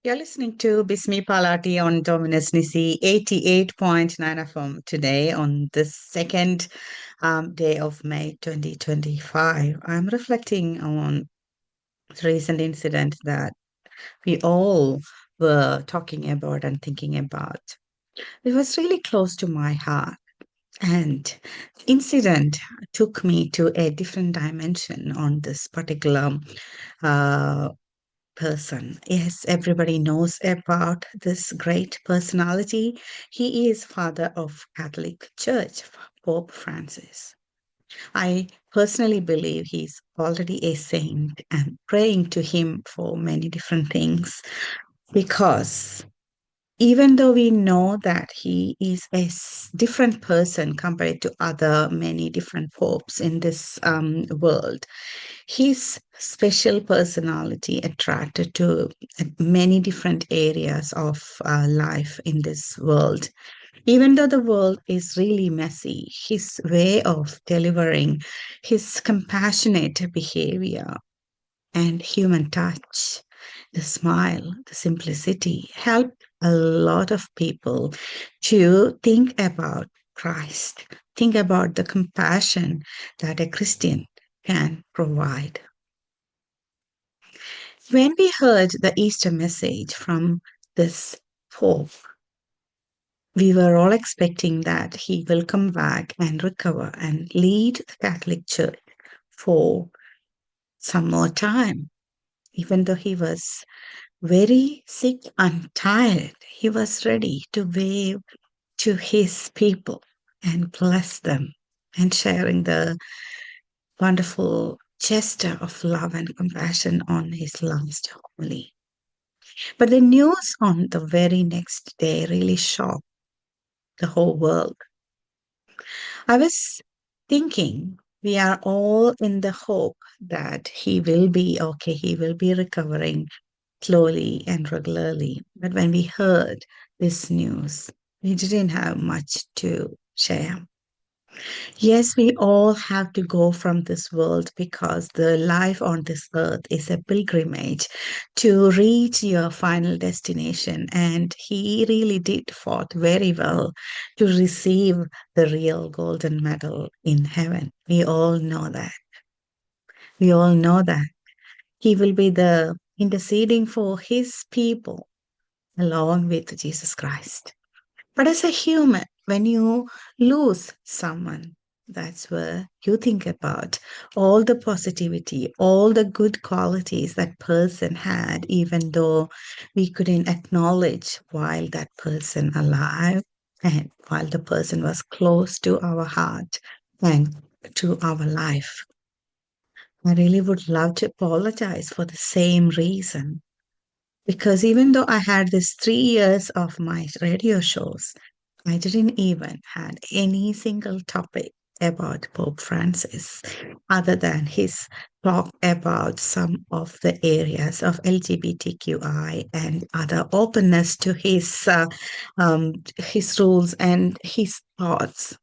You're listening to Bismi Palati on Dominus Nisi 88.9 FM today on the second day of May 2025. I'm reflecting on the recent incident that we all were talking about and thinking about. It was really close to my heart. And the incident took me to a different dimension on this particular uh, person. Yes, everybody knows about this great personality. He is father of Catholic Church, Pope Francis. I personally believe he's already a saint and praying to him for many different things because even though we know that he is a different person compared to other many different popes in this world, his special personality attracted to many different areas of life in this world. Even though the world is really messy, his way of delivering, his compassionate behavior, and human touch, the smile, the simplicity help a lot of people to think about Christ, think about the compassion that a Christian can provide. When we heard the Easter message from this Pope, we were all expecting that he will come back and recover and lead the Catholic Church for some more time. Even though he was very sick and tired, he was ready to wave to his people and bless them and sharing the wonderful gesture of love and compassion on his last homily. But the news on the very next day really shocked the whole world. I was thinking we are all in the hope that he will be okay, he will be recovering slowly and regularly. But when we heard this news, we didn't have much to share. Yes, we all have to go from this world because the life on this earth is a pilgrimage to reach your final destination. And he really did fought very well to receive the real golden medal in heaven. We all know that. We all know that. He will be the interceding for his people along with Jesus Christ. But as a human, when you lose someone, that's where you think about all the positivity, all the good qualities that person had, even though we couldn't acknowledge while that person alive and while the person was close to our heart and to our life. I really would love to apologize for the same reason because even though I had this 3 years of my radio shows, I didn't even had any single topic about Pope Francis other than his talk about some of the areas of LGBTQI and other openness to his rules and his thoughts.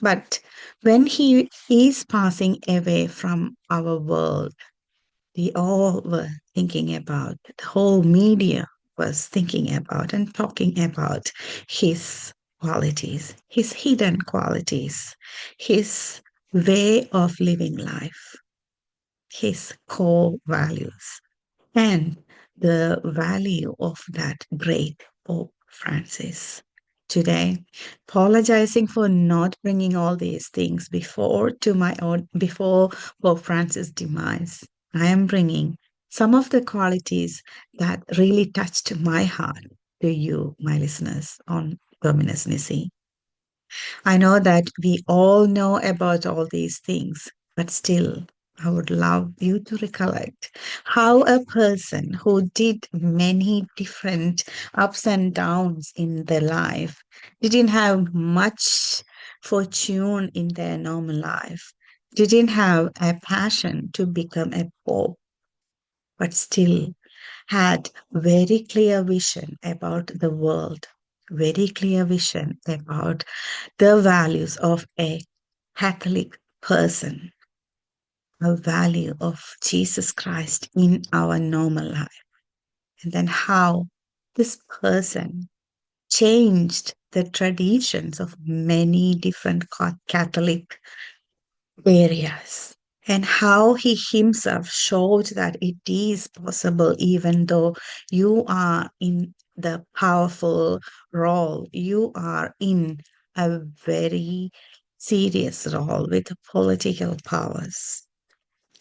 But when he is passing away from our world, we all were thinking about, the whole media was thinking about and talking about his qualities, his hidden qualities, his way of living life, his core values, and the value of that great Pope Francis. Today, apologizing for not bringing all these things before Pope Francis' demise. I am bringing some of the qualities that really touched my heart to you, my listeners, on Dominus Nisi. I know that we all know about all these things, but still, I would love you to recollect how a person who did many different ups and downs in their life didn't have much fortune in their normal life, didn't have a passion to become a pope, but still had very clear vision about the world, very clear vision about the values of a Catholic person, a value of Jesus Christ in our normal life. and then how this person changed the traditions of many different Catholic areas, and how he himself showed that it is possible, even though you are in the powerful role, you are in a very serious role with political powers.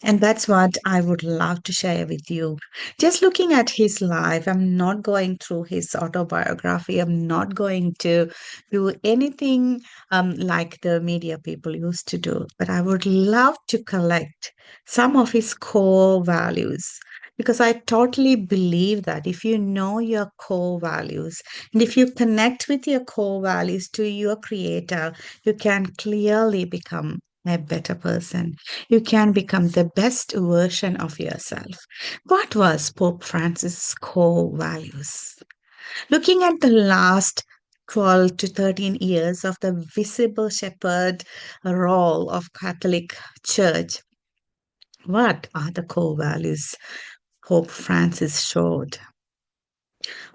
And that's what I would love to share with you. Just looking at his life, I'm not going through his autobiography. I'm not going to do anything like the media people used to do, but I would love to collect some of his core values. Because I totally believe that if you know your core values and if you connect with your core values to your creator, you can clearly become a better person. You can become the best version of yourself. What was Pope Francis' core values? Looking at the last 12 to 13 years of the visible shepherd role of Catholic Church, what are the core values Pope Francis showed?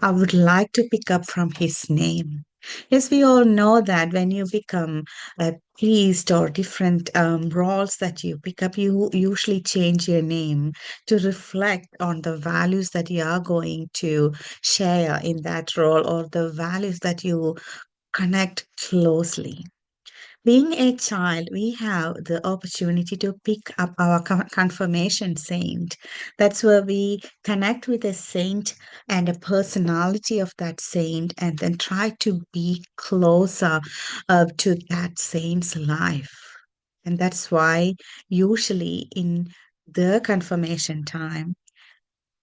I would like to pick up from his name. Yes, we all know that when you become a priest or different roles that you pick up, you usually change your name to reflect on the values that you are going to share in that role or the values that you connect closely. Being a child, we have the opportunity to pick up our confirmation saint. That's where we connect with a saint and a personality of that saint and then try to be closer to that saint's life. And that's why usually in the confirmation time,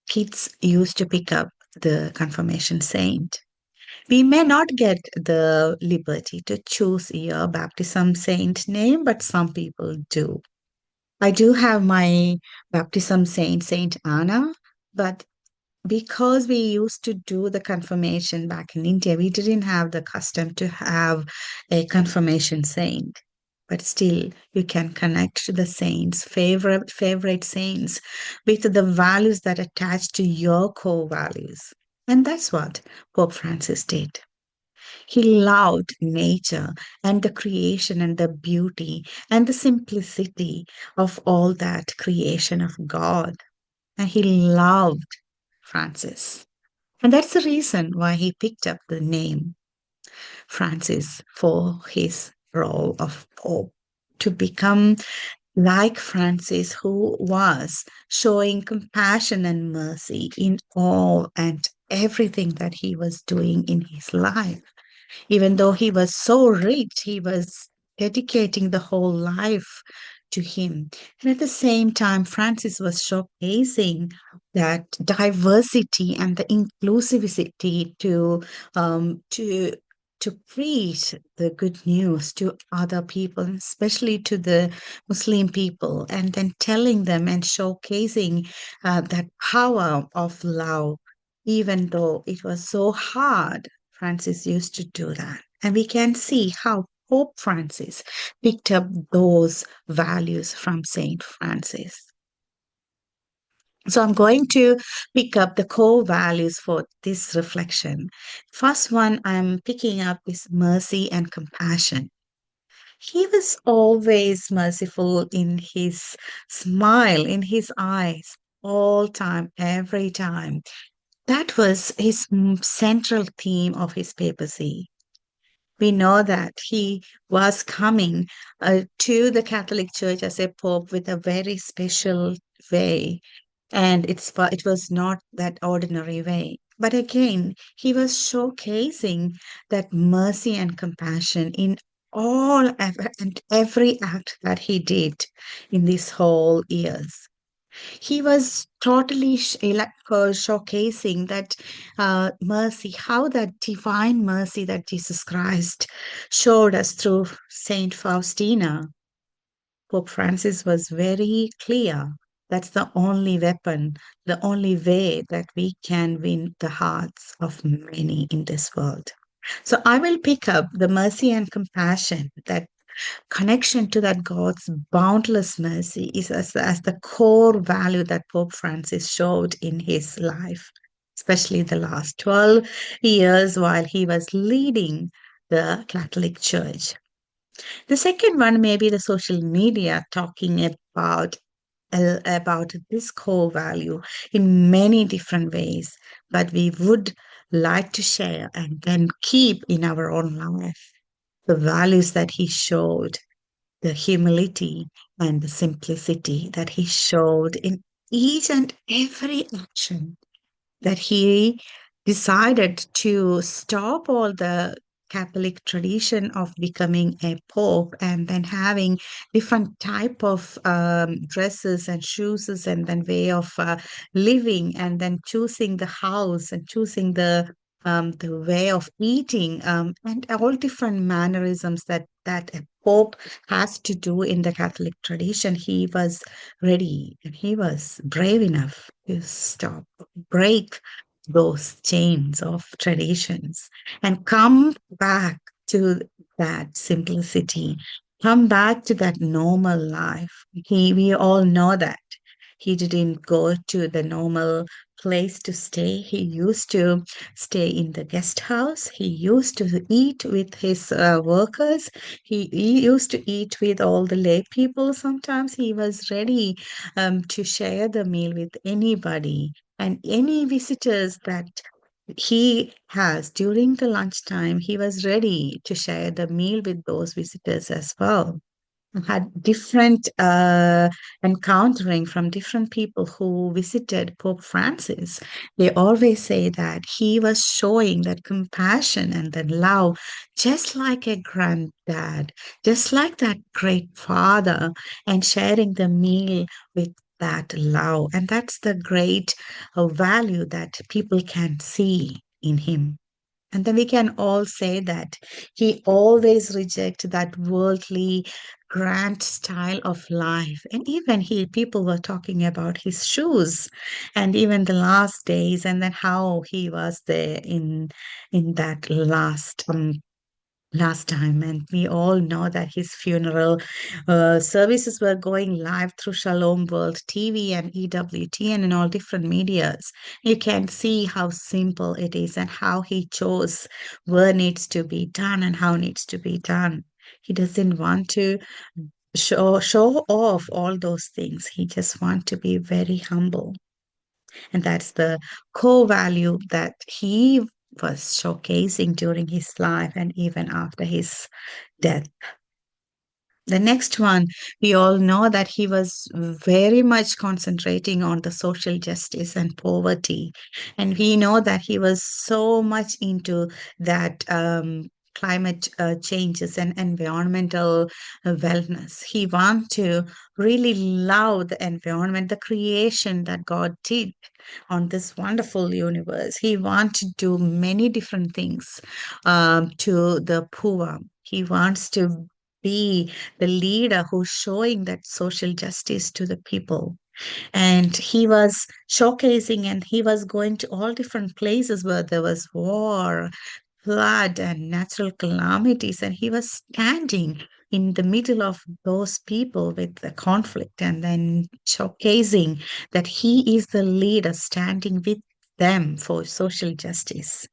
kids used to pick up the confirmation saint. We may not get the liberty to choose your baptism saint name, but some people do. I do have my baptism saint, Saint Anna, but because we used to do the confirmation back in India, we didn't have the custom to have a confirmation saint. But still, you can connect to the saints, favorite saints, with the values that attach to your core values. And that's what Pope Francis did. He loved nature and the creation and the beauty and the simplicity of all that creation of God. And he loved Francis. And that's the reason why he picked up the name Francis for his role of Pope, to become like Francis, who was showing compassion and mercy in all and everything that he was doing in his life. Even though he was so rich, he was dedicating the whole life to him. And at the same time, Francis was showcasing that diversity and the inclusivity to preach the good news to other people, especially to the Muslim people, and then telling them and showcasing that power of love, even though it was so hard. Francis used to do that. And we can see how Pope Francis picked up those values from Saint Francis. So I'm going to pick up the core values for this reflection. First one I'm picking up is mercy and compassion. He was always merciful in his smile, in his eyes, all time, every time. That was his central theme of his papacy. We know that he was coming to the Catholic Church as a pope with a very special way, and it was not that ordinary way. But again, he was showcasing that mercy and compassion in and every act that he did in these whole years. He was totally showcasing that mercy, how that divine mercy that Jesus Christ showed us through Saint Faustina. Pope Francis was very clear. That's the only weapon, the only way that we can win the hearts of many in this world. So I will pick up the mercy and compassion, that connection to that God's boundless mercy is as the core value that Pope Francis showed in his life. especially the last 12 years while he was leading the Catholic Church. The second one may be the social media talking about this core value in many different ways, but we would like to share and then keep in our own life the values that he showed, the humility and the simplicity that he showed in each and every action, that he decided to stop all the Catholic tradition of becoming a pope and then having different type of dresses and shoes and then way of living and then choosing the house and choosing the way of eating and all different mannerisms that a pope has to do in the Catholic tradition. He was ready and he was brave enough to stop, break those chains of traditions and come back to that simplicity, come back to that normal life. We all know that he didn't go to the normal place to stay. He used to stay in the guest house. He used to eat with his workers. He used to eat with all the lay people. Sometimes he was ready to share the meal with anybody and any visitors that he has during the lunchtime. He was ready to share the meal with those visitors as well. Had different encountering from different people who visited Pope Francis. They always say that he was showing that compassion and that love, just like a granddad, just like that great father, and sharing the meal with that love. And that's the great value that people can see in him. And then we can all say that he always rejected that worldly grand style of life. And even people were talking about his shoes and even the last days and then how he was there in that last time. And we all know that his funeral services were going live through Shalom World TV and EWTN and all different medias. You can see how simple it is and how he chose what needs to be done and how needs to be done. He doesn't want to show off all those things. He just wants to be very humble. And that's the core value that he was showcasing during his life and even after his death. The next one, we all know that he was very much concentrating on the social justice and poverty. And we know that he was so much into that climate changes and environmental wellness. He wanted to really love the environment, the creation that God did on this wonderful universe. He wants to do many different things to the poor. He wants to be the leader who's showing that social justice to the people. And he was showcasing and he was going to all different places where there was war, flood, and natural calamities. And he was standing in the middle of those people with the conflict and then showcasing that he is the leader standing with them for social justice.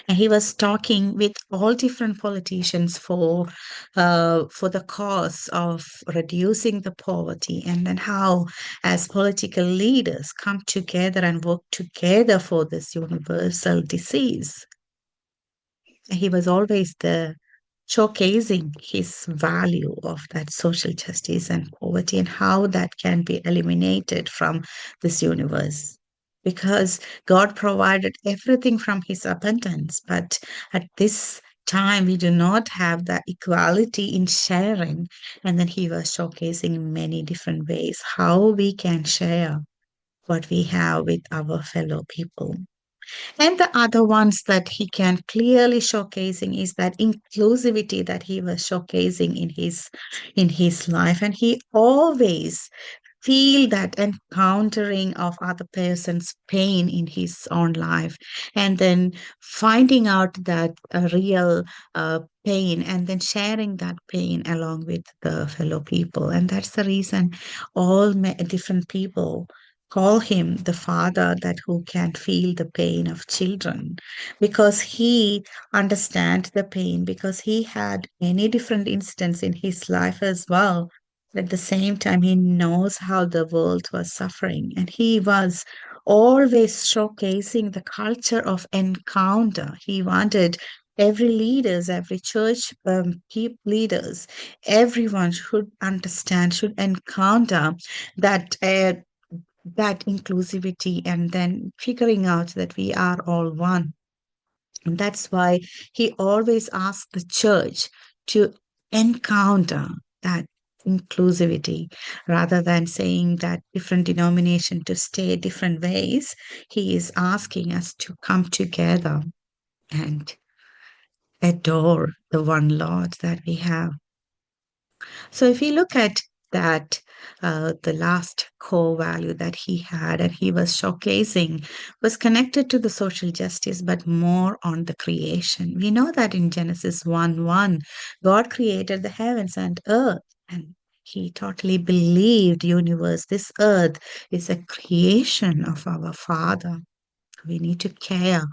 And he was talking with all different politicians for the cause of reducing the poverty, and then how, as political leaders, come together and work together for this universal disease. And he was always the showcasing his value of that social justice and poverty and how that can be eliminated from this universe. Because God provided everything from his abundance, but at this time we do not have the equality in sharing. And then he was showcasing many different ways how we can share what we have with our fellow people. And the other ones that he can clearly showcasing is that inclusivity that he was showcasing in his life. And he always feel that encountering of other person's pain in his own life and then finding out that real pain and then sharing that pain along with the fellow people. And that's the reason all different people call him the father that who can feel the pain of children, because he understands the pain, because he had many different incidents in his life as well. At the same time, he knows how the world was suffering, and he was always showcasing the culture of encounter. He wanted every leaders, every church leaders, everyone should understand, should encounter that that inclusivity, and then figuring out that we are all one. And that's why he always asks the church to encounter that inclusivity rather than saying that different denomination to stay different ways. He is asking us to come together and adore the one Lord that we have. So if you look at that, the last core value that he had and he was showcasing was connected to the social justice, but more on the creation. We know that in Genesis 1:1, God created the heavens and earth, and he totally believed universe, this earth is a creation of our Father. We need to care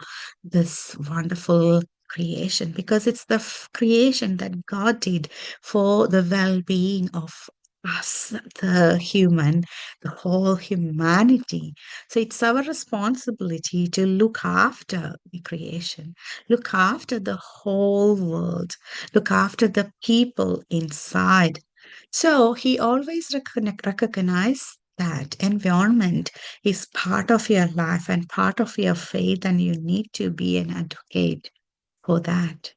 this wonderful creation because it's the creation that God did for the well-being of us, the human, the whole humanity. So it's our responsibility to look after the creation, look after the whole world, look after the people inside. So he always recognized that environment is part of your life and part of your faith, and you need to be an advocate for that.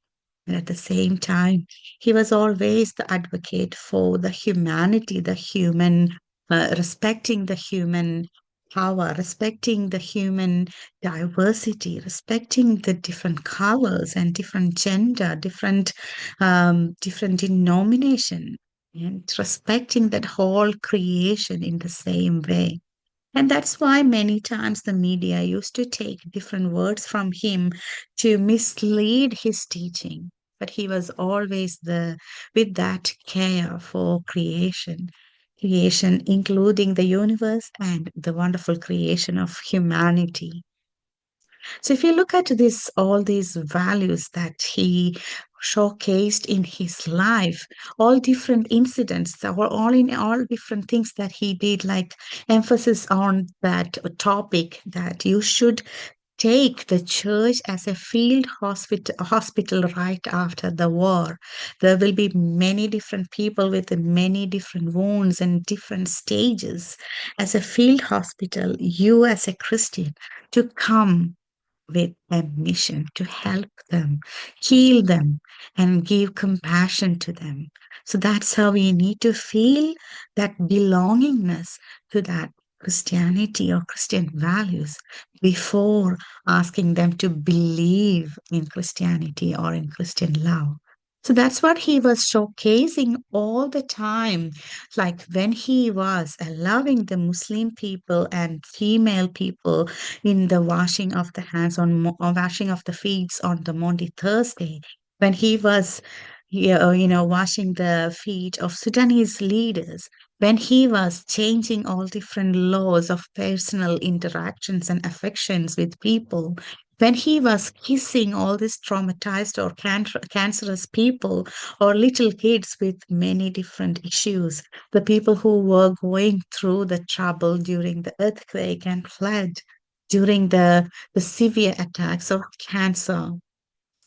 And at the same time, he was always the advocate for the humanity, the human, respecting the human power, respecting the human diversity, respecting the different colors and different gender, different denomination, and respecting that whole creation in the same way. And that's why many times the media used to take different words from him to mislead his teaching. But he was always with that care for creation, including the universe and the wonderful creation of humanity. So if you look at this, all these values that he showcased in his life, all different incidents that were all in all different things that he did, like emphasis on that topic that you should take the church as a field hospital right after the war. There will be many different people with many different wounds and different stages. As a field hospital, you as a Christian to come with a mission to help them, heal them, and give compassion to them. So that's how we need to feel that belongingness to that Christianity or Christian values before asking them to believe in Christianity or in Christian love. So that's what he was showcasing all the time. Like when he was allowing the Muslim people and female people in the washing of the hands or washing of the feet on the Monday Thursday, when he was washing the feet of Sudanese leaders, when he was changing all different laws of personal interactions and affections with people, when he was kissing all these traumatized or cancerous people or little kids with many different issues, the people who were going through the trouble during the earthquake and flood, during the severe attacks of cancer,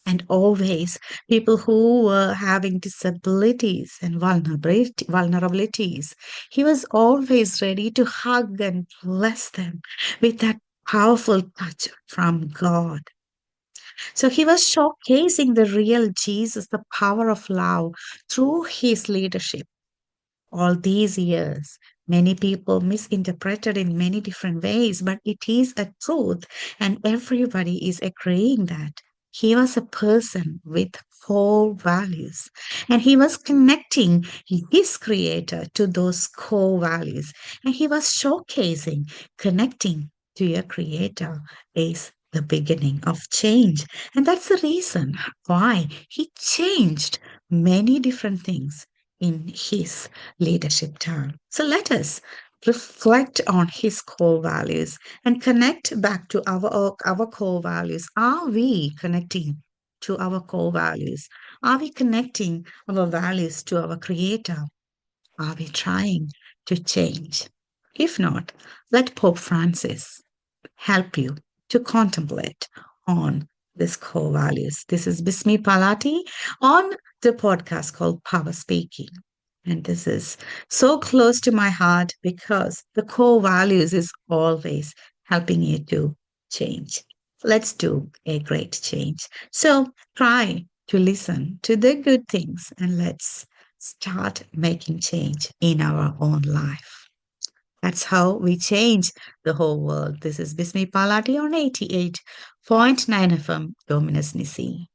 and always people who were having disabilities and vulnerabilities. He was always ready to hug and bless them with that powerful touch from God. So he was showcasing the real Jesus, the power of love through his leadership all these years. Many people misinterpreted in many different ways, but it is a truth, and everybody is agreeing that he was a person with core values, and he was connecting his creator to those core values, and he was showcasing connecting to your creator is the beginning of change. And that's the reason why he changed many different things in his leadership term. So let us reflect on his core values and connect back to our core values. Are we connecting to our core values? Are we connecting our values to our creator? Are we trying to change? If not, let Pope Francis help you to contemplate on these core values. This is Bismi Palati on the podcast called Power Speaking. And this is so close to my heart because the core values is always helping you to change. Let's do a great change. So try to listen to the good things and let's start making change in our own life. That's how we change the whole world. This is Bismi Palati on 88.9 FM, Dominus Nisi.